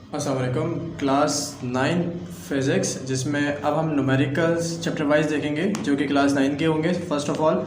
अस्सलाम वालेकुम। Class 9 physics, जिसमें अब हम न्यूमेरिकल्स चैप्टर वाइज देखेंगे जो कि क्लास 9 के होंगे। फ़र्स्ट ऑफ ऑल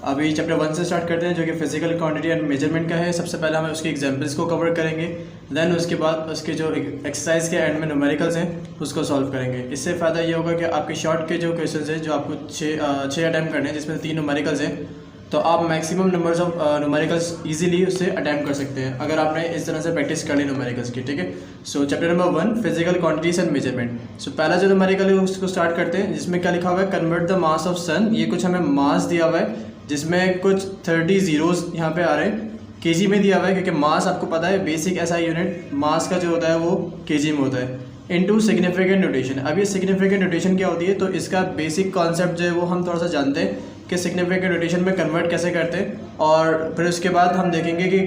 अभी चैप्टर 1 से स्टार्ट करते हैं जो कि फ़िज़िकल क्वांटिटी एंड मेजरमेंट का है। सबसे पहले हम उसकी एग्जांपल्स को कवर करेंगे, देन उसके बाद उसके जो एक्सरसाइज के एंड में न्यूमेरिकल्स हैं उसको सॉल्व करेंगे। इससे फ़ायदा ये होगा कि आपके शॉर्ट के जो क्वेश्चन हैं जो आपको छः अटैम्प्ट करने हैं, जिसमें 3 न्यूमेरिकल्स हैं, तो आप maximum numbers of numericals easily उससे अटैम्प्ट कर सकते हैं अगर आपने इस तरह से प्रैक्टिस कर ली न्यूमेरिकल्स की। ठीक है, so chapter number 1 physical quantities and measurement. So पहला जो न्यूमेरिकल है उसको स्टार्ट करते हैं, जिसमें क्या लिखा हुआ है, कन्वर्ट द मास ऑफ सन। ये कुछ हमें मास दिया हुआ है जिसमें कुछ 30 जीरोज यहाँ पे आ रहे हैं। केजी में दिया हुआ है क्योंकि मास आपको पता है बेसिक ऐसा यूनिट मास का जो होता है वो केजी में होता है। Into significant notation. अब ये सिग्निफिकेंट नोटेशन क्या होती है, तो इसका बेसिक कॉन्सेप्ट जो है वो हम थोड़ा सा जानते हैं कि सिग्निफिकेंट नोटेशन में कन्वर्ट कैसे करते हैं, और फिर उसके बाद हम देखेंगे कि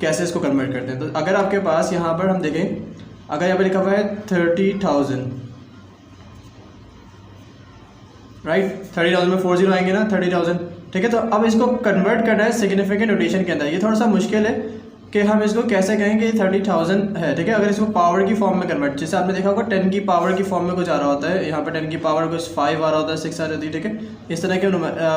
कैसे इसको कन्वर्ट करते हैं। तो अगर आपके पास यहाँ पर हम देखें, अगर यहाँ पर लिखा हुआ है 30,000, राइट, 30,000 में 4 जीरो आएंगे ना, 30,000। ठीक है, तो अब इसको कन्वर्ट करना है सिग्निफिकेंट नोटेशन के अंदर। ये थोड़ा सा मुश्किल है कि हम इसको कैसे कहेंगे 30,000 है। ठीक है, अगर इसको पावर की फॉर्म में कन्वर्ट, जैसे आपने देखा होगा 10 की पावर की फॉर्म में कुछ आ रहा होता है, यहाँ पर 10 की पावर कुछ 5 आ रहा होता है, 6 आ रही है। ठीक है, इस तरह के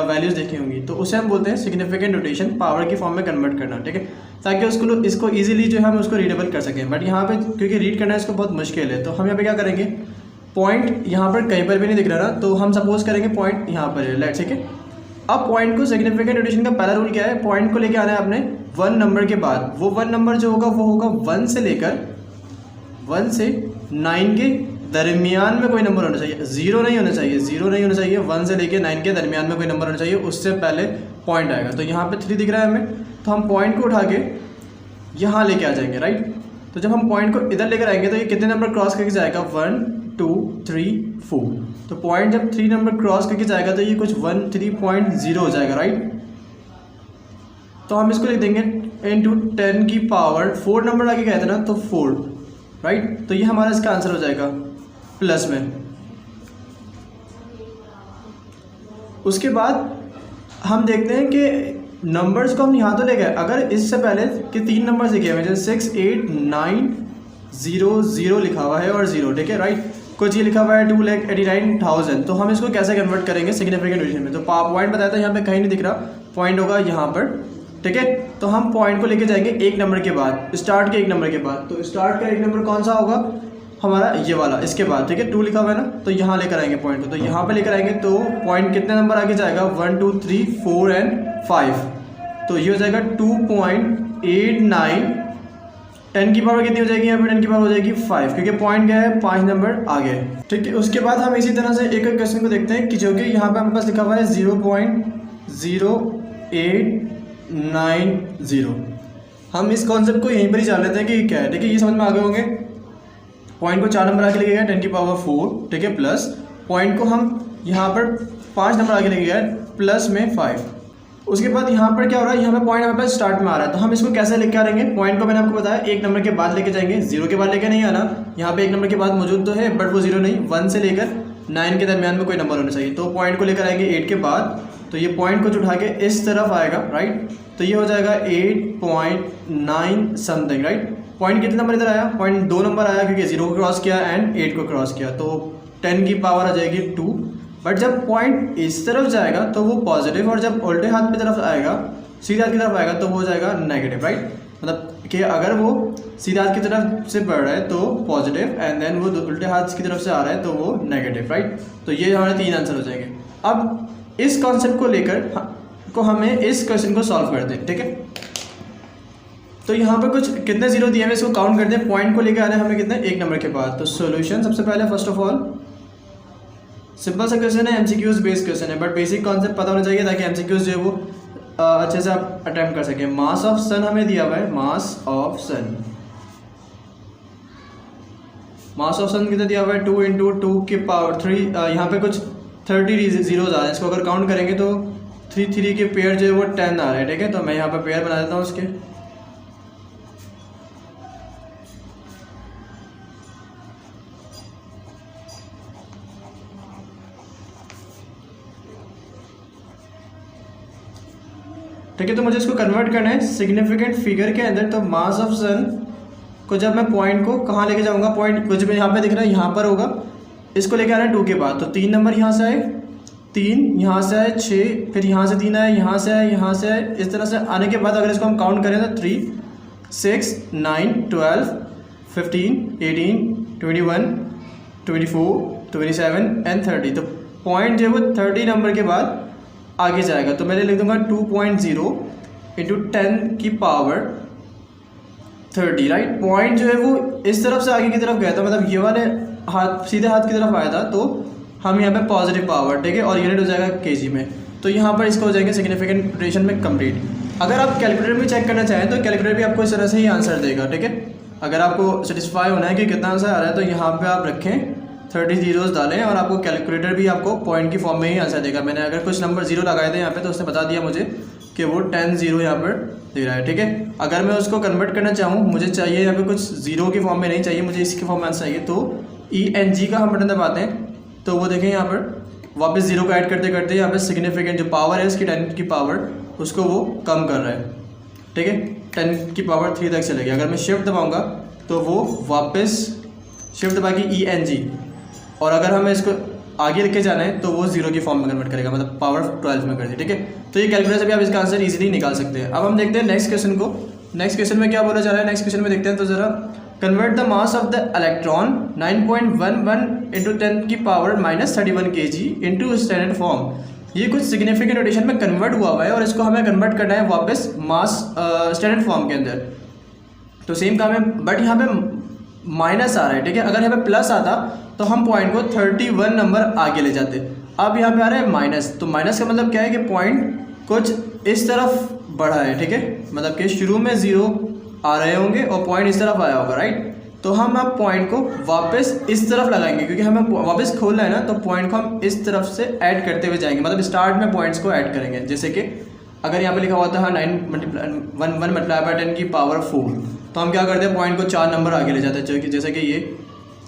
वैल्यूज़ देखी होंगी, तो उसे हम बोलते हैं सिग्निफिकेंट नोटेशन, पावर की फॉर्म में कन्वर्ट करना। ठीक है, ताकि इसको ईजिली जो है हम उसको रीडेबल कर सकें। बट यहाँ पे क्योंकि रीड करना इसको बहुत मुश्किल है, तो हम यहाँ पे क्या करेंगे, पॉइंट यहाँ पर कहीं पर भी नहीं दिख रहा ना, तो हम सपोज करेंगे पॉइंट यहाँ पर है, लेट्स। ठीक है, अब पॉइंट को सिग्निफिकेंट नोटेशन का पहला रूल क्या है, पॉइंट को लेके आना है आपने 1 नंबर के बाद। वो 1 नंबर जो होगा वो होगा 1 से लेकर 1 से 9 के दरमियान में कोई नंबर होना चाहिए। 0 नहीं होना चाहिए, 0 नहीं होना चाहिए। 1 से लेकर 9 के दरमियान में कोई नंबर होना चाहिए, उससे पहले पॉइंट आएगा। तो यहाँ पे 3 दिख रहा है हमें, तो हम पॉइंट को उठा के यहाँ लेके आ जाएंगे, राइट। तो जब हम पॉइंट को इधर लेकर आएंगे तो ये कितने नंबर क्रॉस करके जाएगा, 1 2 3 4। तो पॉइंट जब 3 नंबर क्रॉस करके जाएगा तो ये कुछ 13.0 हो जाएगा, राइट। तो हम इसको लिख देंगे इंटू 10 की पावर 4 नंबर आगे गए थे ना, तो 4, राइट। तो ये हमारा इसका आंसर हो जाएगा प्लस में। उसके बाद हम देखते हैं कि नंबर्स को हम यहाँ तो ले गए, अगर इससे पहले कि 3 नंबर लिखे हुए जैसे 6 8 9 0 0 लिखा हुआ है और 0, ठीक है, राइट। कुछ ये लिखा हुआ है 2,89,000, तो हम इसको कैसे कन्वर्ट करेंगे सिग्निफिकेंट नोटेशन में। तो पॉइंट बताया था यहाँ पे कहीं नहीं दिख रहा, पॉइंट होगा यहाँ पर। ठीक है, तो हम पॉइंट को लेके जाएंगे 1 नंबर के बाद, स्टार्ट के 1 नंबर के बाद। तो स्टार्ट का 1 नंबर कौन सा होगा हमारा, ये वाला, इसके बाद। ठीक है, 2 लिखा हुआ है ना, तो यहाँ लेकर आएंगे पॉइंट को। तो यहाँ पे लेकर आएंगे तो पॉइंट कितने नंबर आगे जाएगा, 1 2 3 4 एंड 5। तो ये हो जाएगा 2.89। 10 की पावर कितनी हो जाएगी यहाँ पे, 10 की पावर हो जाएगी 5, क्योंकि पॉइंट क्या है 5 नंबर आगे। ठीक है, उसके बाद हम इसी तरह से एक क्वेश्चन को देखते हैं कि जो कि यहाँ पे हमारे पास लिखा हुआ है 0.0890। हम इस कॉन्सेप्ट को यहीं पर ही जान लेते हैं कि क्या है। ठीक है, ये समझ में आ गए होंगे। पॉइंट को 4 नंबर आगे लेके गया 10 की पावर 4, ठीक है, प्लस पॉइंट को हम यहाँ पर 5 नंबर आगे लेके गया प्लस में 5। उसके बाद यहाँ पर क्या हो रहा है, यहाँ पे पॉइंट हमारे पास स्टार्ट में आ रहा है, तो हम इसको कैसे लेके आ रहेंगे। पॉइंट को मैंने आपको बताया 1 नंबर के बाद लेके जाएंगे, 0 के बाद लेके नहीं आना। यहाँ पे 1 नंबर के बाद मौजूद तो है बट वो 0 नहीं, 1 से लेकर 9 के दरमियान में कोई नंबर होना चाहिए। तो पॉइंट को लेकर आएंगे 8 के बाद, तो ये पॉइंट को उठा के इस तरफ आएगा, राइट। तो ये हो जाएगा 8.9 समथिंग, राइट। पॉइंट कितने नंबर इधर आया, पॉइंट 2 नंबर आया क्योंकि 0 को क्रॉस किया एंड 8 को क्रॉस किया, तो 10 की पावर आ जाएगी 2। बट जब पॉइंट इस तरफ जाएगा तो वो पॉजिटिव, और जब उल्टे हाथ की तरफ आएगा, सीधे हाथ की तरफ आएगा तो वो हो जाएगा नेगेटिव, राइट। मतलब कि अगर वो सीधे हाथ की तरफ से बढ़ रहा है तो पॉजिटिव, एंड देन वो उल्टे हाथ की तरफ से आ रहा है तो वो नेगेटिव, राइट। तो ये हमारे 3 आंसर हो जाएंगे। अब इस कॉन्सेप्ट को लेकर हमें इस क्वेश्चन को सॉल्व करते हैं। ठीक है, तो यहाँ पर कुछ कितने 0 दिए हैं इसको काउंट करते हैं। पॉइंट को लेकर आने हमें कितने, 1 नंबर के बाद। तो सोल्यूशन सबसे पहले, फर्स्ट ऑफ ऑल सिंपल सा क्वेश्चन है, एमसीक्यूज बेस्ड क्वेश्चन है, बट बेसिक कॉन्सेप्ट पता होना चाहिए ताकि एमसीक्यूज जो है वो अच्छे से आप अटेम्प्ट कर सकें। मास ऑफ सन हमें दिया हुआ है, mass of sun, mass of सन कितना दिया हुआ है, 2 इंटू 2 की पावर 3। यहाँ पे कुछ 30 जीरोज आ रहे हैं, इसको अगर काउंट करेंगे तो 3 के पेयर जो है वो 10 आ रहे हैं। ठीक है, तो मैं यहाँ पर पेयर बना देता हूँ उसके। ठीक है, तो मुझे इसको कन्वर्ट करना है सिग्निफिकेंट फिगर के अंदर। तो मास ऑफ सन को जब मैं पॉइंट को कहाँ लेके जाऊँगा, पॉइंट कुछ भी यहाँ पे दिख रहा है यहाँ पर होगा, इसको लेके आना है 2 के बाद। तो 3 नंबर यहाँ से आए, 3 यहाँ से आए, 6 फिर यहाँ से 3 आए, यहाँ से आए, यहाँ से आए, इस तरह से आने के बाद अगर इसको हम काउंट करें तो 3, 6, 9, 12, 15, 18, 21, 24, 27 एंड 30। तो पॉइंट जो है वो 30 नंबर के बाद आगे जाएगा। तो मैं लिख दूंगा 2.0 इंटू 10 की पावर 30, राइट। पॉइंट जो है वो इस तरफ से आगे की तरफ गया था, मतलब ये वाले हाथ सीधे हाथ की तरफ आया था, तो हम यहाँ पे पॉजिटिव पावर, ठीक है, और यूनिट हो जाएगा केजी में। तो यहाँ पर इसको हो जाएंगे सिग्निफिकेंट नोटेशन में कंप्लीट। अगर आप कैलकुलेटर में चेक करना चाहें तो कैलकुलेटर भी आपको इस तरह से ही आंसर देगा, ठीक है। अगर आपको सेटिस्फाई होना है कि कितना आंसर आ रहा है तो यहाँ पे आप रखें, 30 जीरोस डालें और आपको कैलकुलेटर भी आपको पॉइंट की फॉर्म में ही आंसर देगा। मैंने अगर कुछ नंबर 0 लगाए थे यहाँ पे तो उसने बता दिया मुझे कि वो 10 0 यहाँ पर दे रहा है, ठीक है। अगर मैं उसको कन्वर्ट करना चाहूँ, मुझे चाहिए यहाँ पे कुछ 0 की फॉर्म में नहीं चाहिए, मुझे इसकी फॉर्म में आंसर चाहिए, तो ENG का हम बटन दबाते हैं तो वो देखें यहाँ पर वापस 0 को ऐड करते करते यहाँ पे सिग्निफिकेंट जो पावर है उसकी 10 की पावर उसको वो कम कर रहा है, ठीक है। 10 की पावर 3 तक चलेगी। अगर मैं शिफ्ट दबाऊँगा तो वो वापस शिफ्ट दबा के ENG, और अगर हमें इसको आगे लेके जाना है तो वो 0 की फॉर्म में कन्वर्ट करेगा, मतलब पावर 12 में कर दी, ठीक है। तो ये कैलकुलेटर से भी आप इसका आंसर इजीली निकाल सकते हैं। अब हम देखते हैं नेक्स्ट क्वेश्चन को। नेक्स्ट क्वेश्चन में क्या बोला जा रहा है, नेक्स्ट क्वेश्चन में देखते हैं। तो जरा convert the mass of the electron 9.11 into 10 की power -31 kg into standard form. ये कुछ सिग्निफिकेंट नोटेशन में कन्वर्ट हुआ है और इसको हमें कन्वर्ट करना है वापस मास स्टैंडर्ड फॉर्म के अंदर। तो सेम काम है, बट यहाँ पे माइनस आ रहा है, ठीक है। अगर यहाँ पे प्लस आता तो हम पॉइंट को 31 नंबर आगे ले जाते। अब यहाँ पे आ रहा है माइनस, तो माइनस का मतलब क्या है कि पॉइंट कुछ इस तरफ बढ़ा है, ठीक है। मतलब कि शुरू में 0 आ रहे होंगे और पॉइंट इस तरफ आया होगा, राइट। तो हम अब पॉइंट को वापस इस तरफ लगाएंगे क्योंकि हमें वापस खोलना है ना, तो पॉइंट को हम इस तरफ से ऐड करते हुए जाएंगे, मतलब स्टार्ट में पॉइंट्स को ऐड करेंगे। जैसे कि अगर यहाँ पे लिखा हुआ था 9 मल्टीप्लाई बाय 10 की पावर 4, तो हम क्या करते हैं पॉइंट को 4 नंबर आगे ले जाते हैं, जैसे कि ये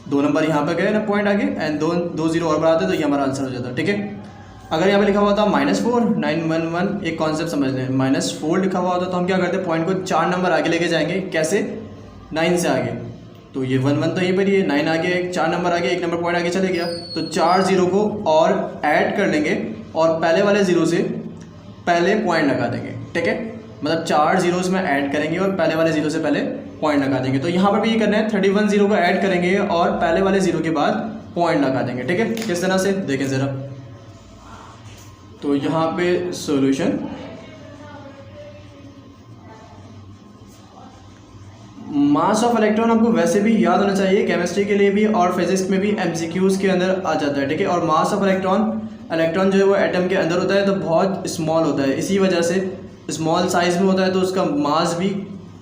2 नंबर यहाँ पे गए ना पॉइंट आगे, एंड 2 0 और बढ़ाते तो ये हमारा आंसर हो जाता है, ठीक है। अगर यहाँ पे लिखा हुआ था -4 911, एक कॉन्सेप्ट समझ लें, -4 लिखा हुआ होता तो हम क्या करते हैं पॉइंट को 4 नंबर आगे लेके जाएंगे, कैसे, 9 से आगे। तो ये 11 तो यहीं पर ही है, 9 आगे 4 नंबर आगे, 1 नंबर पॉइंट आगे चले गया, तो 4 0 को और ऐड कर लेंगे और पहले वाले 0 से पहले पॉइंट लगा देंगे, ठीक है। मतलब 4 जीरोस में ऐड करेंगे और पहले वाले 0 से पहले पॉइंट लगा देंगे। तो यहाँ पर भी ये करना है, 31 0 को ऐड करेंगे और पहले वाले 0 के बाद पॉइंट लगा देंगे, ठीक है। किस तरह से देखें ज़रा। तो यहाँ पे सॉल्यूशन, मास ऑफ इलेक्ट्रॉन आपको वैसे भी याद होना चाहिए, केमिस्ट्री के लिए भी और फिजिक्स में भी MCQs के अंदर आ जाता है, ठीक है। और मास ऑफ इलेक्ट्रॉन जो है वो एटम के अंदर होता है तो बहुत स्मॉल होता है, इसी वजह से स्मॉल साइज में होता है तो उसका मास भी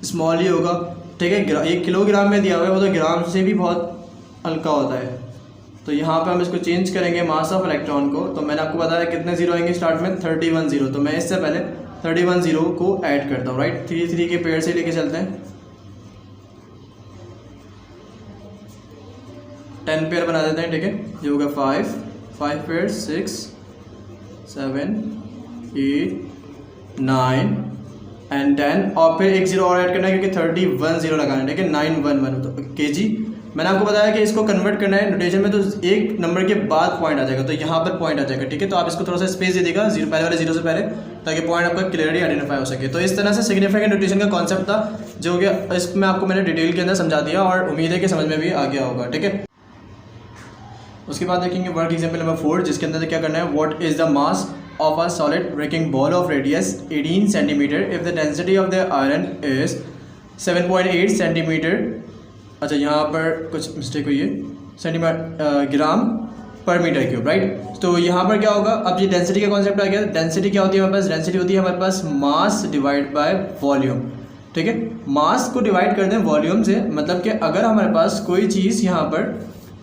स्मॉल ही होगा, ठीक है। 1 किलोग्राम में दिया हुआ है, वो तो ग्राम से भी बहुत हल्का होता है। तो यहाँ पे हम इसको चेंज करेंगे मास ऑफ इलेक्ट्रॉन को। तो मैंने आपको बताया कितने 0 आएंगे स्टार्ट में, 31 0। तो मैं इससे पहले 31 0 को ऐड करता हूँ, राइट। 3 3 के पेड़ से लेके चलते हैं, 10 पेयर बना देते हैं, ठीक है। ये होगा 5 पेयर, 6 7 8 9 एंड 10, और फिर 1 0 और ऐड करना है क्योंकि 31 0 लगाना है, ठीक है। 911 तो kg। मैंने आपको बताया कि इसको कन्वर्ट करना है नोटेशन में, तो 1 नंबर के बाद पॉइंट आ जाएगा, तो यहाँ पर पॉइंट आ जाएगा, ठीक है। तो आप इसको थोड़ा सा स्पेस दे देगा पहले वाले 0 से पहले, ताकि पॉइंट आपका क्लियरली आइडेंटिफाई हो सके। तो इस तरह से सिग्निफिकेंट नोटेशन का कॉन्सेप्ट था, जो कि इसमें आपको मैंने डिटेल के अंदर समझा दिया और उम्मीद है कि समझ में भी आ गया होगा, ठीक है। उसके बाद देखेंगे वर्क एग्जाम्पल नंबर 4, जिसके अंदर क्या करना है, what is the mass of a solid breaking ball of radius 18 cm if the density of the iron is 7.8 cm। अच्छा, यहाँ पर कुछ मिस्टेक हुई है, ग्राम पर मीटर क्यूब, राइट। तो यहाँ पर क्या होगा, अब ये डेंसिटी का कॉन्सेप्ट आ गया। डेंसिटी क्या होती है हमारे पास, डेंसिटी होती है हमारे पास मास डिवाइड बाय वॉल्यूम, ठीक है। मास को डिवाइड कर दें वॉल्यूम से, मतलब कि अगर हमारे पास कोई चीज़ यहाँ पर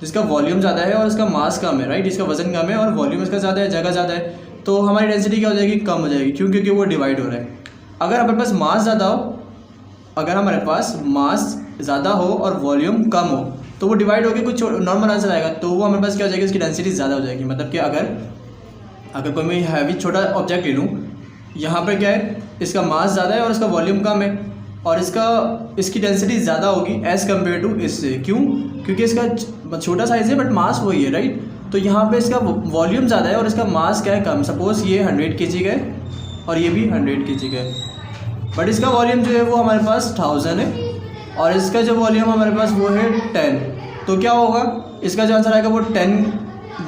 जिसका वॉल्यूम ज़्यादा है और इसका मास कम है, राइट, इसका वजन कम है और वॉल्यूम इसका ज़्यादा है, जगह ज़्यादा है, तो हमारी डेंसिटी क्या हो जाएगी, कम हो जाएगी। क्यों, क्योंकि वो डिवाइड हो रहा है। अगर हमारे पास मास ज़्यादा हो, अगर हमारे पास मास ज़्यादा हो और वॉल्यूम कम हो, तो वो डिवाइड होकर कुछ नॉर्मल आंसर आएगा, तो वो हमारे पास क्या हो जाएगी, इसकी डेंसिटी ज़्यादा हो जाएगी। मतलब कि अगर कोई मैं हैवी छोटा ऑब्जेक्ट ले लूँ, यहाँ पर क्या है, इसका मास ज़्यादा है और इसका वॉल्यूम कम है, और इसकी डेंसिटी ज़्यादा होगी एज़ कम्पेयर टू इससे। क्यों? क्योंकि इसका छोटा साइज़ है बट मास वही है, राइट। तो यहाँ पे इसका वॉल्यूम ज़्यादा है और इसका मास क्या है, कम। सपोज़ ये 100 kg का है और ये भी 100 kg का है, बट इसका वॉल्यूम जो है वो हमारे पास 1000 है और इसका जो वॉल्यूम हमारे पास वो है 10। तो क्या होगा, इसका जो आंसर आएगा वो 10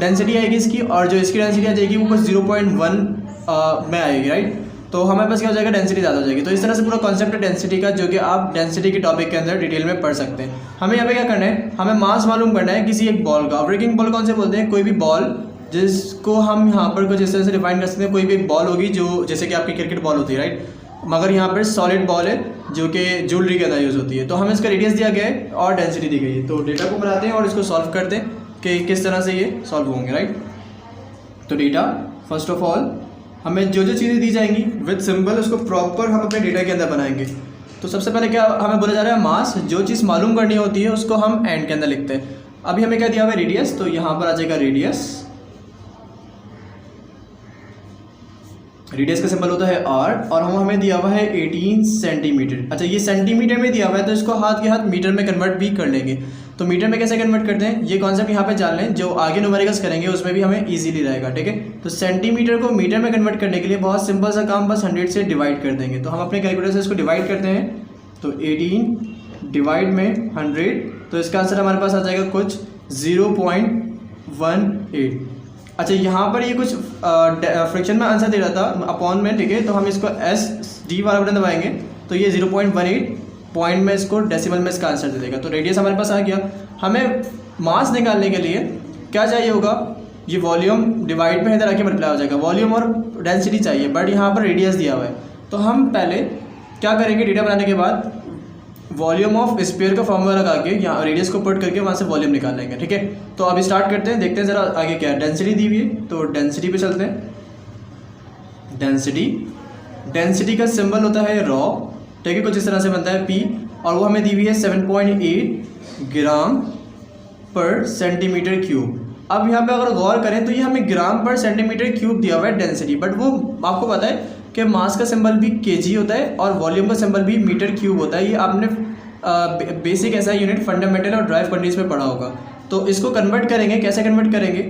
डेंसिटी आएगी इसकी, और जो इसकी डेंसिटी आ जाएगी वो कुछ 0.1 में आएगी, राइट। तो हमारे पास क्या हो जाएगा, डेंसिटी ज़्यादा हो जाएगी। तो इस तरह से पूरा कॉन्सेप्ट है डेंसिटी का, जो कि आप डेंसिटी के टॉपिक के अंदर डिटेल में पढ़ सकते हैं। हमें यहाँ पे क्या करना है, हमें मास मालूम करना है किसी एक बॉल का। ब्रेकिंग बॉल कौन से बोलते हैं, कोई भी बॉल जिसको हम यहाँ पर कुछ इस तरह से डिफाइन कर सकते हैं। कोई भी एक बॉल होगी जो जैसे कि आपकी क्रिकेट बॉल होती है, राइट, मगर यहाँ पर सॉलिड बॉल है जो कि ज्वेलरी के अंदर यूज़ होती है। तो हमें इसका रेडियस दिया गया है और डेंसिटी दी गई है। तो डेटा को बनाते हैं और इसको सॉल्व करते हैं कि किस तरह से ये सॉल्व होंगे, राइट। तो डेटा, फर्स्ट ऑफ ऑल हमें जो जो चीज़ें दी जाएंगी विद सिंबल उसको प्रॉपर हम अपने डेटा के अंदर बनाएंगे। तो सबसे पहले क्या हमें बोला जा रहा है, मास। जो चीज़ मालूम करनी होती है उसको हम एंड के अंदर लिखते हैं। अभी हमें क्या दिया हुआ है, रेडियस। तो यहाँ पर आ जाएगा रेडियस। रेडियस का सिंबल होता है आर और हमें दिया हुआ है 18 सेंटीमीटर। अच्छा, ये सेंटीमीटर में दिया हुआ है तो इसको हाथ के हाथ मीटर में कन्वर्ट भी कर लेंगे। तो मीटर में कैसे कन्वर्ट करते हैं, ये कॉन्सेप्ट यहाँ पे जान लें, जो आगे न्यूमेरिकल्स करेंगे उसमें भी हमें इजीली रहेगा, ठीक है। तो सेंटीमीटर को मीटर में कन्वर्ट करने के लिए बहुत सिंपल सा काम, बस 100 से डिवाइड कर देंगे। तो हम अपने कैलकुलेटर से इसको डिवाइड करते हैं। तो 18 डिवाइड में 100, तो इसका आंसर हमारे पास आ जाएगा कुछ 0.18। अच्छा, यहाँ पर ये कुछ फ्रैक्शन में आंसर दे रहा था अपॉन में, ठीक है। तो हम इसको SD वाला बटन दबाएंगे तो ये 0.18 पॉइंट में इसको डेसिमल में इसका आंसर दे देगा। तो रेडियस हमारे पास आ गया। हमें मास निकालने के लिए क्या चाहिए होगा, ये वॉल्यूम डिवाइड में इधर आके मल्टीप्लाई हो जाएगा। वॉल्यूम और डेंसिटी चाहिए बट यहाँ पर रेडियस दिया हुआ है। तो हम पहले क्या करेंगे, डेटा बनाने के बाद वॉल्यूम ऑफ स्फीयर का फॉर्मूला लगा के यहाँ रेडियस को पुट करके वहाँ से वॉल्यूम निकाल लेंगे, ठीक है। तो अभी स्टार्ट करते हैं, देखते हैं ज़रा आगे क्या है। डेंसिटी दी हुई है तो डेंसिटी पे चलते हैं। डेंसिटी का सिंबल होता है रॉ, ठीक है, कुछ इस तरह से बनता है P, और वो हमें दी हुई है 7.8 ग्राम पर सेंटीमीटर क्यूब। अब यहाँ पे अगर गौर करें तो ये हमें ग्राम पर सेंटीमीटर क्यूब दिया हुआ है डेंसिटी, बट वो आपको पता है कि मास का सिंबल भी kg होता है और वॉल्यूम का सिंबल भी मीटर क्यूब होता है। ये आपने बेसिक ऐसा यूनिट फंडामेंटल और ड्राइव कंडीशन में पढ़ा होगा। तो इसको कन्वर्ट करेंगे, कैसे कन्वर्ट करेंगे,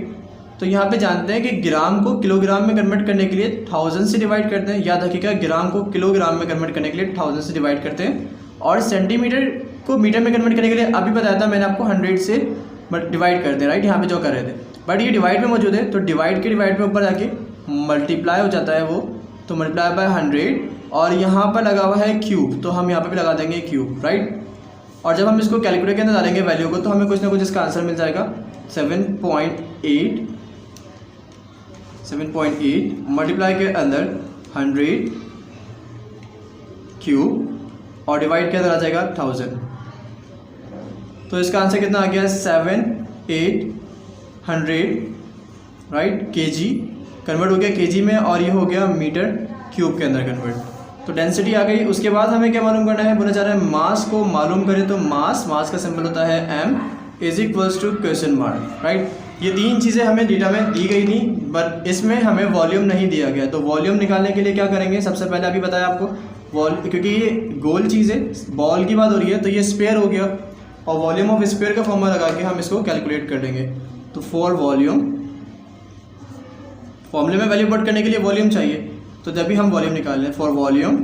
तो यहाँ पे जानते हैं कि ग्राम को किलोग्राम में कन्वर्ट करने के लिए 1000 से डिवाइड करते हैं। याद रखिएगा, ग्राम को किलोग्राम में कन्वर्ट करने के लिए 1000 से डिवाइड करते हैं, और सेंटीमीटर को मीटर में कन्वर्ट करने के लिए अभी बताया था मैंने आपको 100 से डिवाइड करते हैं, राइट, यहाँ पे जो कर रहे थे। बट ये डिवाइड में मौजूद है तो डिवाइड के डिवाइड में ऊपर जाके मल्टीप्लाई हो जाता है वो, तो मल्टीप्लाई बाय 100, और यहाँ पर लगा हुआ है क्यूब, तो हम यहाँ पे भी लगा देंगे क्यूब, राइट। और जब हम इसको कैलकुलेटर के अंदर डालेंगे वैल्यू को तो हमें कुछ ना कुछ इसका आंसर मिल जाएगा। 7.8 मल्टीप्लाई के अंदर 100 क्यूब और डिवाइड के अंदर आ जाएगा 1000। तो इसका आंसर कितना आ गया, 7,800, राइट, kg कन्वर्ट हो गया kg में, और ये हो गया मीटर क्यूब के अंदर कन्वर्ट। तो डेंसिटी आ गई। उसके बाद हमें क्या मालूम करना है, बोला जा रहा है मास को मालूम करें। तो मास का सिंबल होता है m = राइट। ये तीन चीज़ें हमें डेटा में दी गई थी, बट इसमें हमें वॉल्यूम नहीं दिया गया। तो वॉल्यूम निकालने के लिए क्या करेंगे, सबसे पहले अभी बताया आपको क्योंकि ये गोल चीज़ है, बॉल की बात हो रही है, तो ये स्फीयर हो गया, और वॉल्यूम ऑफ स्फीयर का फॉर्मूला लगा के हम इसको कैलकुलेट कर देंगे। तो फॉर वॉल्यूम, फॉर्मूले में वैल्यू पुट करने के लिए वॉल्यूम चाहिए, तो जब भी हम वॉल्यूम निकाल लें फॉर वॉल्यूम,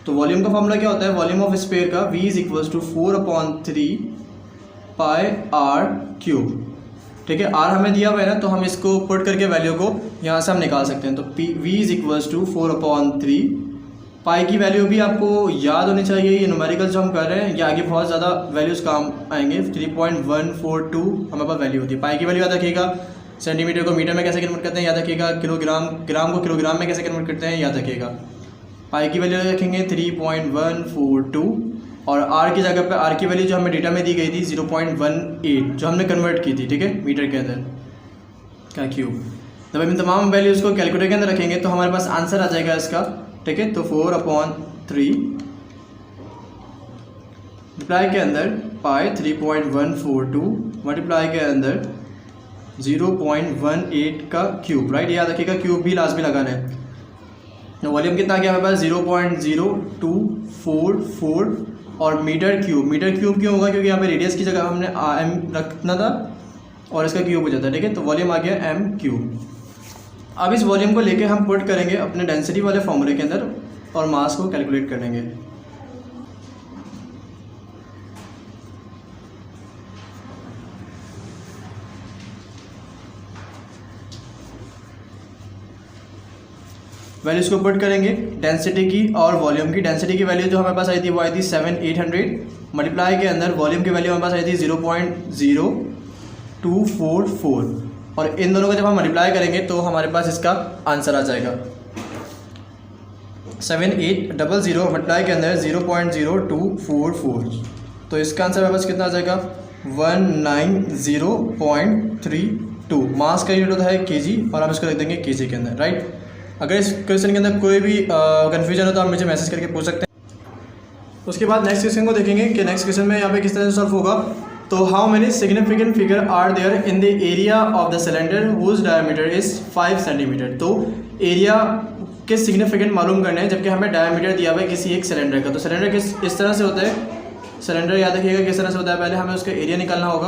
तो वॉल्यूम का फॉर्मूला क्या होता है, वॉल्यूम ऑफ स्फीयर का V = 4/3 πr³, ठीक है। R हमें दिया हुआ है ना, तो हम इसको पुट करके वैल्यू को यहाँ से हम निकाल सकते हैं। तो V = 4/3, पाई की वैल्यू भी आपको याद होनी चाहिए। ये न्यूमेरिकल जो हम कर रहे हैं ये आगे बहुत ज़्यादा वैल्यूज़ काम आएंगे। 3.142 हमारे पास वैल्यू होती है। पाई की वैल्यू याद रखिएगा। सेंटीमीटर को मीटर में कैसे कन्वर्ट करते हैं याद रखिएगा। ग्राम को किलोग्राम में कैसे कन्वर्ट करते हैं याद रखिएगा। पाई की वैल्यू रखेंगे 3.142, और आर की जगह पे आर की वैल्यू जो हमें डेटा में दी गई थी 0.18 जो हमने कन्वर्ट की थी, ठीक है, मीटर के अंदर का क्यूब। जब हम तमाम वैल्यूज़ को कैलकुलेटर के अंदर रखेंगे तो हमारे पास आंसर आ जाएगा इसका, ठीक है। तो 4/3 मल्टीप्लाई के अंदर पाई 3.142 मल्टीप्लाई के अंदर 0.18 का क्यूब, राइट, याद रखिएगा क्यूब भी लास्ट में लगाना है। वॉल्यूम कितना आ गया हमारे पास 0.025 2.44 और मीटर क्यूब क्यों होगा, क्योंकि यहाँ पे रेडियस की जगह हमने एम रखना था और इसका क्यूब हो जाता है, ठीक है। तो वॉल्यूम आ गया एम क्यूब। अब इस वॉल्यूम को लेके हम पुट करेंगे अपने डेंसिटी वाले फॉर्मूले के अंदर और मास को कैलकुलेट कर लेंगे। वैल्यूज को पुट करेंगे डेंसिटी की और वॉल्यूम की। डेंसिटी की वैल्यू जो हमारे पास आई थी वो आई थी 7,800, मल्टीप्लाई के अंदर वॉल्यूम की वैल्यू हमारे पास आई थी 0.0244 और इन दोनों को जब हम मल्टीप्लाई करेंगे तो हमारे पास इसका आंसर आ जाएगा 7800 मल्टीप्लाई के अंदर 0.0244। तो इसका आंसर हमारे पास कितना आ जाएगा 190.32। मास का यूनिट होता है केजी और हम इसको लिख देंगे केजी के अंदर, राइट। अगर इस क्वेश्चन के अंदर कोई भी कन्फ्यूजन हो तो आप मुझे मैसेज करके पूछ सकते हैं। उसके बाद नेक्स्ट क्वेश्चन को देखेंगे कि नेक्स्ट क्वेश्चन में यहाँ पे किस तरह से सॉल्व होगा। तो how many significant figure are there in the area of the cylinder whose diameter is 5 centimetre. तो एरिया के सिग्निफिकेंट मालूम करने हैं जबकि हमें डायमीटर दिया हुआ है किसी एक सिलेंडर का। तो सिलेंडर इस तरह से होता है, सिलेंडर याद रखिएगा किस तरह से होता है। पहले हमें उसका एरिया निकालना होगा,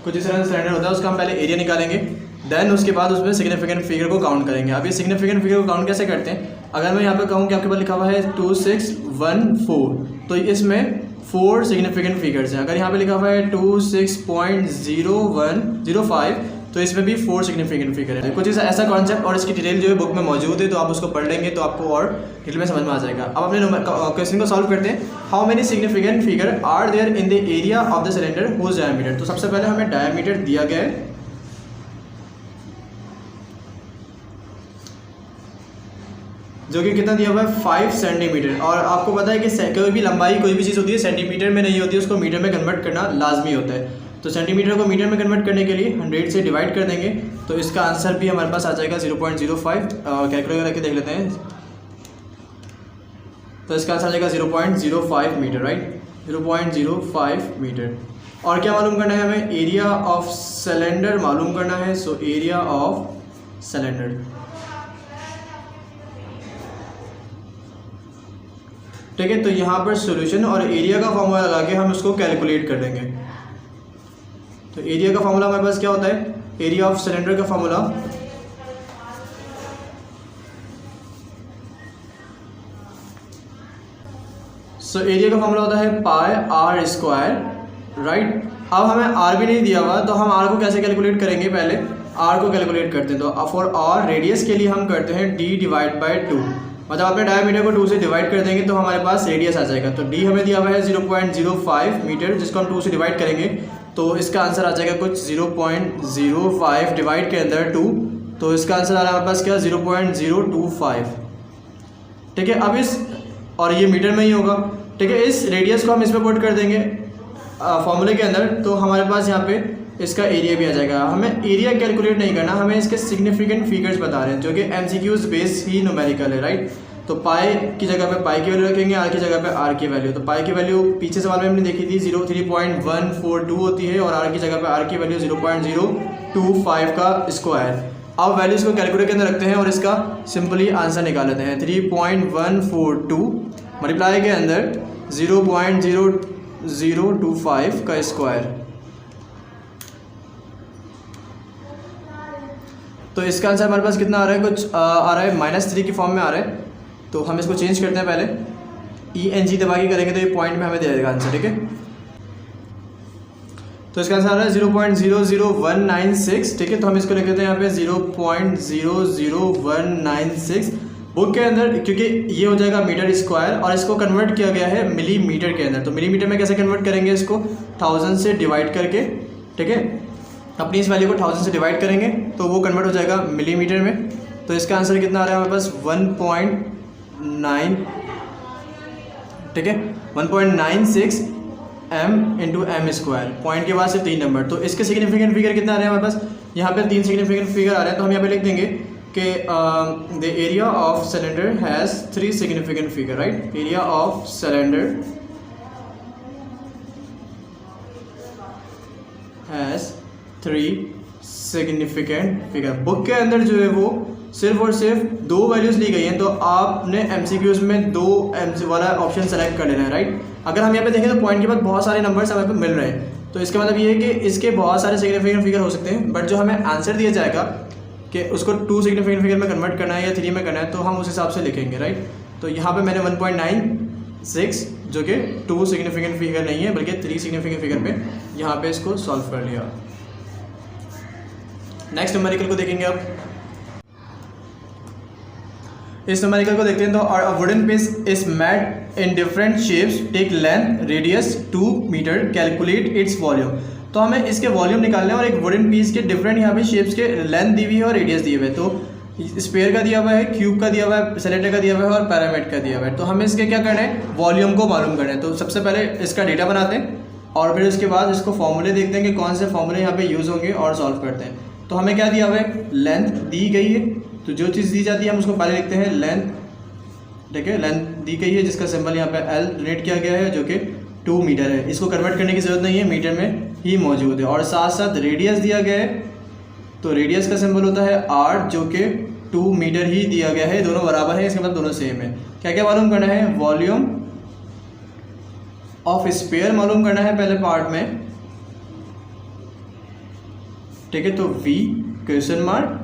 कुछ इस तरह से सिलेंडर होता है, उसका हम पहले एरिया निकालेंगे, देन उसके बाद उसमें सिग्निफिकेंट फिगर को काउंट करेंगे। अब ये सिग्निफिकेंट फिगर को काउंट कैसे करते हैं, अगर मैं यहाँ पे कहूँ कि आपके पास लिखा हुआ है 2614 तो इसमें 4 सिग्निफिकेंट फिगर्स हैं। अगर यहाँ पे लिखा हुआ है 26.0105 तो इसमें भी 4 सिग्निफिकेंट फिगर है। कुछ ऐसा कॉन्सेप्ट और इसकी डिटेल जो है बुक में मौजूद है, तो आप उसको पढ़ लेंगे तो आपको और डिटेल में समझ में आ जाएगा। अब अपने क्वेश्चन को सॉल्व करते हैं। How many significant figure are there in the area of the cylinder whose diameter. तो सबसे पहले हमें डायमीटर दिया गया है, जो कि कितना दिया हुआ है 5 सेंटीमीटर। और आपको पता है कि कोई भी लंबाई कोई भी चीज़ होती है सेंटीमीटर में नहीं होती है, उसको मीटर में कन्वर्ट करना लाजमी होता है। तो सेंटीमीटर को मीटर में कन्वर्ट करने के लिए 100 से डिवाइड कर देंगे तो इसका आंसर भी हमारे पास आ जाएगा 0.05। कैलकुलेटर करके देख लेते हैं। तो इसका आंसर आ जाएगा 0.05 मीटर, राइट, 0.05 मीटर। और क्या मालूम करना है हमें, एरिया ऑफ सिलेंडर मालूम करना है। सो एरिया ऑफ सिलेंडर, ठीक है। तो यहाँ पर सॉल्यूशन और एरिया का फॉर्मूला लगा के हम उसको कैलकुलेट कर देंगे। तो एरिया का फॉर्मूला हमारे पास क्या होता है, एरिया ऑफ सिलेंडर का फॉर्मूला एरिया का फॉर्मूला होता है पाई आर स्क्वायर, राइट। अब हमें आर भी नहीं दिया हुआ तो हम आर को कैसे कैलकुलेट करेंगे, पहले आर को कैलकुलेट करते हैं। तो फॉर आर रेडियस के लिए हम करते हैं d डिवाइड बाई 2, मतलब अपने डायमीटर को 2 से डिवाइड कर देंगे तो हमारे पास रेडियस आ जाएगा। तो d हमें दिया हुआ है 0.05 मीटर, जिसको हम 2 से डिवाइड करेंगे तो इसका आंसर आ जाएगा कुछ 0.05 डिवाइड के अंदर 2, तो इसका आंसर आ रहा है हमारे पास क्या 0.025, ठीक है। अब इस और ये मीटर में ही होगा, ठीक है। इस रेडियस को हम इसमें पुट कर देंगे फॉर्मूले के अंदर तो हमारे पास यहाँ पे इसका एरिया भी आ जाएगा। हमें एरिया कैलकुलेट नहीं करना, हमें इसके सिग्निफिकेंट फिगर्स बता रहे हैं जो कि MCQs बेस ही न्यूमेरिकल है, राइट। तो पाई की जगह पे पाई की वैल्यू रखेंगे, आर की जगह पे आर की वैल्यू। तो पाई की वैल्यू पीछे सवाल में हमने देखी थी 0.3142 होती है और आर की जगह पे आर की वैल्यू 0.025 का स्क्वायर। अब वैल्यूज़ को कैलकुलेटर के अंदर रखते हैं और इसका सिंपली आंसर निकाल लेते हैं। 3.142 मल्टीप्लाई के अंदर 0.0025 का स्क्वायर। तो इसका आंसर हमारे पास कितना आ रहा है, कुछ आ रहा है -3 की फॉर्म में आ रहा है। तो हम इसको चेंज करते हैं, पहले ENG दबा के करेंगे तो ये पॉइंट में हमें दे देगा आंसर, ठीक है। तो इसका आंसर आ रहा है 0.00196, ठीक है। तो हम इसको लिख देते हैं यहाँ पे 0.00196 बुक के अंदर, क्योंकि ये हो जाएगा मीटर स्क्वायर और इसको कन्वर्ट किया गया है मिलीमीटर के अंदर। तो मिलीमीटर में कैसे कन्वर्ट करेंगे, इसको 1000 से डिवाइड करके, ठीक है। अपनी इस वैल्यू को 1000 से डिवाइड करेंगे तो वो कन्वर्ट हो जाएगा मिलीमीटर में। तो इसका आंसर कितना आ रहा है हमारे पास 1.9, ठीक है, 1.96 m into m square. Point के बाद से 3 नंबर। तो इसके सिग्निफिकेंट फिगर कितना आ रहे हैं हमारे पास, यहाँ पे 3 सिग्निफिकेंट फिगर आ रहे हैं। तो हम यहाँ पे लिख देंगे कि the area of cylinder has 3 significant figure, right. Area of cylinder has 3 significant figure. Book के अंदर जो है वो सिर्फ और सिर्फ 2 वैल्यूज़ ली गई हैं, तो आपने MCQs में 2 वाला ऑप्शन सेलेक्ट कर लेना है, राइट। अगर हम यहाँ पे देखें तो पॉइंट के बाद बहुत सारे नंबर्स हमें पे मिल रहे हैं, तो इसका मतलब ये है कि इसके बहुत सारे सिग्निफिकेंट फिगर हो सकते हैं, बट जो हमें आंसर दिया जाएगा कि उसको 2 सिग्निफिकेंट फिगर में कन्वर्ट करना है या 3 में करना है, तो हम उस हिसाब से लिखेंगे, राइट। तो यहाँ पे मैंने 1.96 जो कि 2 सिग्निफिकेंट फिगर नहीं है बल्कि 3 सिग्निफिकेंट फिगर पे यहाँ पे इसको सॉल्व कर लिया। नेक्स्ट न्यूमेरिकल को देखेंगे अब। इस न्यूमेरिकल को देखते हैं। तो wooden piece is made in different shapes, take length radius 2 metre, calculate its volume. तो हमें इसके वॉल्यूम निकालना है और एक वुडन पीस के डिफरेंट यहाँ पे शेप्स के लेंथ दी हुई है और रेडियस दिए हुए है। तो स्पेयर का दिया हुआ है, क्यूब का दिया हुआ है, सिलेंडर का दिया हुआ है और पैरामिड का दिया हुआ है। तो हमें इसके क्या करना है, वॉल्यूम को मालूम करना है। तो सबसे पहले इसका डेटा बनाते हैं और फिर उसके बाद इसको फॉर्मूले देखते हैं कि कौन से फॉर्मूले यहाँ पे यूज़ होंगे और सॉल्व करते हैं। तो हमें क्या दिया हुआ है, लेंथ दी गई है, तो जो चीज़ दी जाती है हम उसको पहले लिखते हैं लेंथ, ठीक है। लेंथ दी गई है जिसका सिंबल यहाँ पे L डोनेट किया गया है जो कि 2 मीटर है। इसको कन्वर्ट करने की ज़रूरत नहीं है, मीटर में ही मौजूद है। और साथ साथ रेडियस दिया गया है, तो रेडियस का सिंबल होता है R जो कि 2 मीटर ही दिया गया है। दोनों बराबर है, इसका मतलब दोनों सेम है। क्या क्या मालूम करना है, वॉल्यूम ऑफ स्पेयर मालूम करना है पहले पार्ट में, ठीक है। तो V क्वेश्चन मार्क,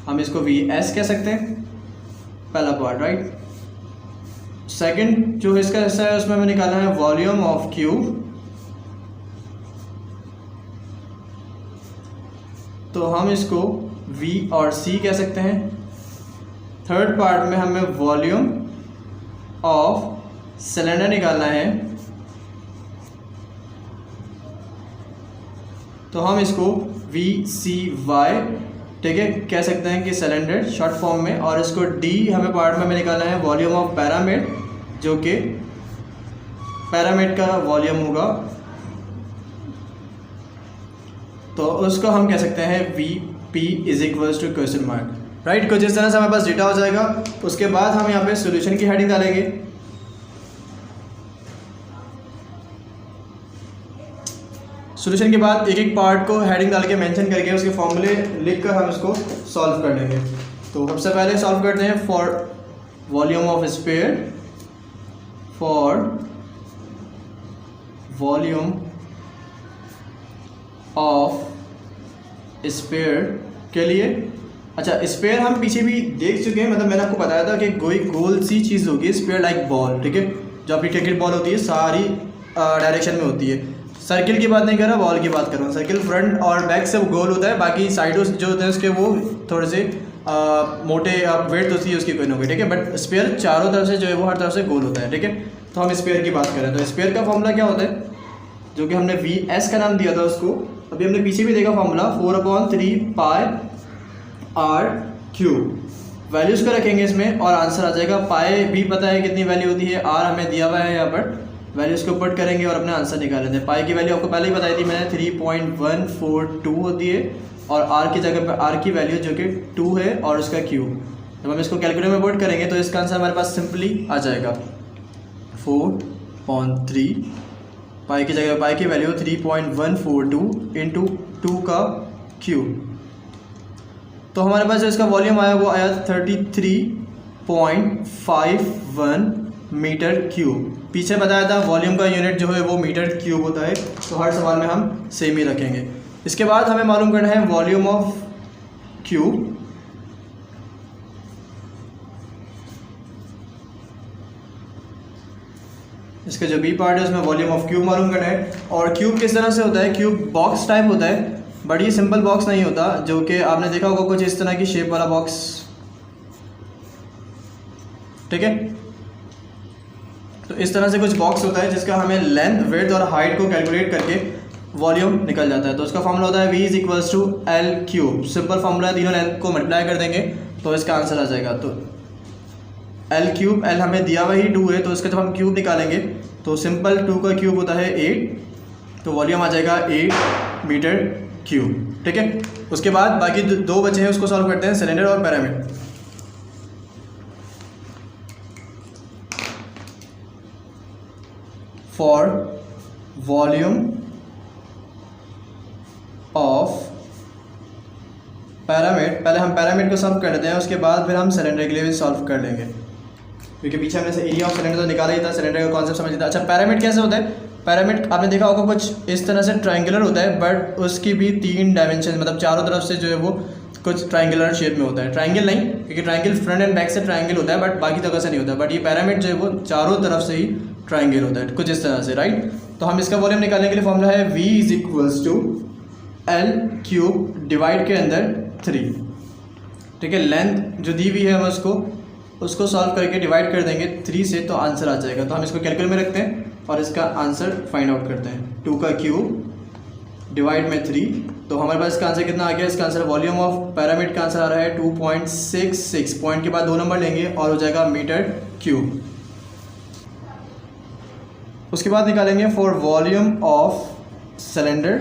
हम इसको VS कह सकते हैं, पहला पार्ट, राइट। सेकंड जो इसका हिस्सा है उसमें हमें निकालना है वॉल्यूम ऑफ क्यूब, तो हम इसको V और C कह सकते हैं। थर्ड पार्ट में हमें वॉल्यूम ऑफ सिलेंडर निकालना है, तो हम इसको VCY, ठीक है, कह सकते हैं कि सिलेंडर शॉर्ट फॉर्म में। और इसको D हमें पार्ट में हमें निकालना है वॉल्यूम ऑफ पैरामिड जो कि पैरामिड का वॉल्यूम होगा, तो उसको हम कह सकते हैं VP is equals to question mark, right. कुछ इस तरह से हमारे पास डेटा हो जाएगा। उसके बाद हम यहाँ पे सॉल्यूशन की हेडिंग डालेंगे। सॉल्यूशन के बाद एक एक पार्ट को हेडिंग डाल के मेंशन करके उसके फॉर्मूले लिखकर हम इसको सॉल्व कर लेंगे। तो सबसे पहले सॉल्व करते हैं for volume of sphere, for volume of sphere के लिए। अच्छा, स्पेयर हम पीछे भी देख चुके हैं, मतलब मैंने आपको बताया था कि कोई गोल सी चीज़ होगी, स्पेयर लाइक बॉल, ठीक है, जो आपकी क्रिकेट बॉल होती है सारी डायरेक्शन में होती है। सर्किल की बात नहीं कर रहा, बॉल की बात कर रहा हूँ। सर्किल फ्रंट और बैक से गोल होता है, बाकी साइडों जो होते हैं उसके वो थोड़े से मोटे वेट होती है उसकी कोई ना कोई, ठीक है। बट स्पेयर चारों तरफ से जो है वो हर तरफ से गोल होता है, ठीक है। तो हम स्पेयर की बात करें तो स्पेयर का फॉर्मूला क्या होता है, जो कि हमने VS का नाम दिया था उसको, अभी हमने पीछे भी देखा फॉर्मूला 4/3 पाई R3। वैल्यूज़ को रखेंगे इसमें और आंसर आ जाएगा। पाई भी पता है कितनी वैल्यू होती है, R हमें दिया हुआ है यहाँ पर, वैल्यूज़ को पुट करेंगे और अपना आंसर निकाल लेते हैं। पाई की वैल्यू आपको पहले ही बताई थी मैंने, 3.142 होती है, और R की जगह पर R की वैल्यू जो कि 2 है और उसका क्यूब। जब हम इसको कैलकुलेटर में पुट करेंगे तो इसका आंसर हमारे पास सिंपली आ जाएगा 4/3। पाई की जगह पाई की वैल्यू 3.142 इंटू 2 का क्यूब। तो हमारे पास जो इसका वॉल्यूम आया वो आया 33.51 मीटर क्यूब। पीछे बताया था वॉल्यूम का यूनिट जो है वो मीटर क्यूब होता है, तो हर सवाल में हम सेम ही रखेंगे। इसके बाद हमें मालूम करना है वॉल्यूम ऑफ क्यूब। इसका जो बी पार्ट है उसमें वॉल्यूम ऑफ क्यूब मालूम करना है। और क्यूब किस तरह से होता है, क्यूब बॉक्स टाइप होता है, बड़ी सिंपल बॉक्स नहीं होता, जो कि आपने देखा होगा कुछ इस तरह की शेप वाला बॉक्स, ठीक है। तो इस तरह से कुछ बॉक्स होता है जिसका हमें लेंथ, विड्थ और हाइट को कैलकुलेट करके वॉल्यूम निकल जाता है। तो उसका फॉर्मूला होता है V = L cube. Simple formula है, तीनों लेंथ को मल्टीप्लाई कर देंगे तो इसका आंसर आ जाएगा। तो L क्यूब, L हमें दिया हुआ ही 2 है, तो इसका जब हम क्यूब निकालेंगे तो सिंपल 2 का क्यूब होता है 8, तो वॉल्यूम आ जाएगा 8 मीटर क्यूब, ठीक है। उसके बाद बाकी दो बचे हैं, उसको सॉल्व करते हैं, सिलेंडर और pyramid. For volume of pyramid, पहले हम पैरामिड को सॉल्व कर लेते हैं, उसके बाद फिर हम सिलेंडर के लिए भी सॉल्व कर लेंगे, क्योंकि पीछे हमने एरिया ऑफ सिलेंडर तो निकाला ही था, सिलेंडर का कॉन्सेप्ट समझ लिया था। अच्छा पैरामिड कैसे होता है? पैरामिड आपने देखा होगा कुछ इस तरह से ट्रायंगुलर होता है, बट उसकी भी 3 डायमेंशन, मतलब चारों तरफ से जो है वो कुछ ट्रायंगुलर शेप में होता है। ट्रायंगल नहीं, क्योंकि ट्रायंगल फ्रंट एंड बैक से ट्रायंगल होता है, बट बाकी जगह से नहीं होता। बट ये पैरामिड जो है वो चारों तरफ से ही ट्रायंगल होता है, कुछ इस तरह से, राइट। तो हम इसका वॉल्यूम निकालने के लिए फॉर्मूला है V = L³ डिवाइड के अंदर 3, ठीक है। लेंथ जो दी हुई है हम उसको सॉल्व करके डिवाइड कर देंगे 3 से, तो आंसर आ जाएगा। तो हम इसको कैलकुलेटर में रखते हैं और इसका आंसर फाइंड आउट करते हैं। 2³ डिवाइड में 3, तो हमारे पास इसका आंसर कितना आ गया? इसका आंसर वॉल्यूम ऑफ पैरामिड का आंसर आ रहा है 2.66, पॉइंट के बाद 2 नंबर लेंगे और हो जाएगा m³। उसके बाद निकालेंगे फॉर वॉल्यूम ऑफ सिलेंडर,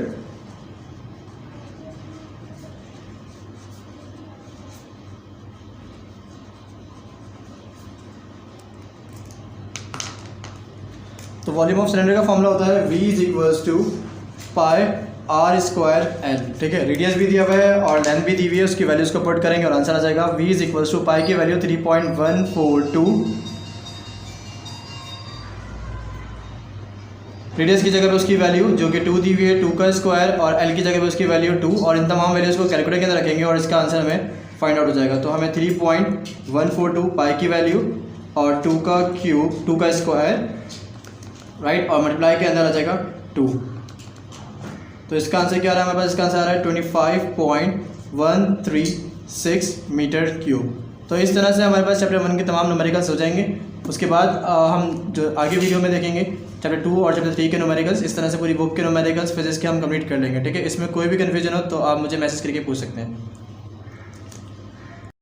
तो वॉल्यूम ऑफ सिलेंडर का फॉर्मूला होता है V = πr²L, ठीक है। रेडियस भी दिया हुआ है और लेंथ भी दी हुई है, उसकी वैल्यूज को पुट करेंगे और आंसर आ जाएगा। V = π की वैल्यू 3.142, रेडियस की जगह पे उसकी वैल्यू जो कि 2 दी हुई है, 2 का स्क्वायर, और L की जगह पे उसकी वैल्यू 2, और इन तमाम वैल्यूज़ को कैलकुलेटर के अंदर रखेंगे और इसका आंसर हमें फाइंड आउट हो जाएगा। तो हमें 3.142 पाई की वैल्यू और 2 का क्यूब, 2 का स्क्वायर, राइट, और मल्टीप्लाई के अंदर आ जाएगा 2। तो इसका आंसर क्या आ रहा है हमारे पास? इसका आंसर आ रहा है 25.136 मीटर क्यूब। तो इस तरह से हमारे पास चैप्टर 1 के तमाम न्यूमेरिकल्स हो जाएंगे। उसके बाद हम जो आगे वीडियो में देखेंगे चैप्टर 2 और चैप्टर 3 के न्यूमेरिकल्स, इस तरह से पूरी बुक के न्यूमेरिकल्स फिजिक्स के हम कंप्लीट कर लेंगे, ठीक है। इसमें कोई भी कन्फ्यूजन हो तो आप मुझे मैसेज करके पूछ सकते हैं।